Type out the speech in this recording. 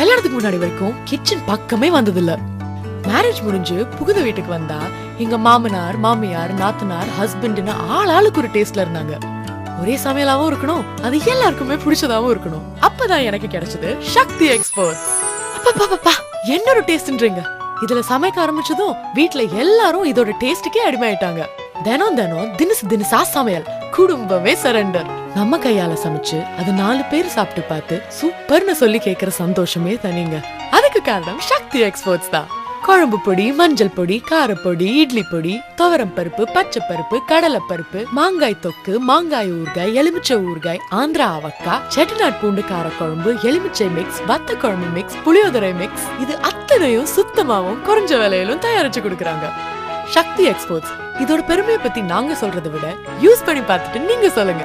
கல்யாணத்துக்கு முன்னாடி வரைக்கும் கிச்சன் பக்கமே வந்ததில்ல. மேரேஜ் முடிஞ்சு புகுந்த வீட்டுக்கு வந்தா எங்க மாமனார் மாமியார் நாத்தனார் ஹஸ்பண்ட்னு ஆளுக்கு ஒரு டேஸ்ட்ல இருந்தாங்க. ஒரே சமையலாவும் இருக்கணும், அது எல்லாருக்குமே பிடிச்சதாவும் இருக்கணும். அப்பதான் எனக்கு கிடைச்சது சக்தி எக்ஸ்பர்ட்ஸ். அப்பா என்னோட டேஸ்ட்ன்றீங்க. இதுல சமைக்க ஆரம்பிச்சதும் வீட்டுல எல்லாரும் இதோட டேஸ்டுக்கே அடிமையாயிட்டாங்க. தினம் தினசா சமையல், குடும்பமே சரண்டர். நம்ம கையால சமைச்சு அது 4 பேர் சாப்பிட்டு பார்த்து சூப்பர்னு சொல்லி கேக்குற சந்தோஷமே தனிங்க. அதுக்கு காரணம் சக்தி எக்ஸ்பர்ட்ஸ் தான். குழம்பு பொடி, மஞ்சள் பொடி, காரப்பொடி, இட்லி பொடி, துவரம் பருப்பு, பச்சை பருப்பு, கடலை பருப்பு, மாங்காய் தொக்கு, மாங்காய் ஊறுகாய், எலுமிச்சை ஊறுகாய், ஆந்திரா அவக்காய், செட்டிநாட் பூண்டு காரக்குழம்பு, எலுமிச்சை மிக்ஸ், வத்த குழம்பு மிக்ஸ், புளியோதரை மிக்ஸ், இது அத்தனையும் சுத்தமாவும் குறைஞ்ச விலையிலும் தயாரிச்சு கொடுக்கறாங்க. சக்தி எக்ஸ்பர்ட்ஸ். இதோட பெருமையை பத்தி நாங்க சொல்றதை விட யூஸ் பண்ணி பார்த்துட்டு நீங்க சொல்லுங்க.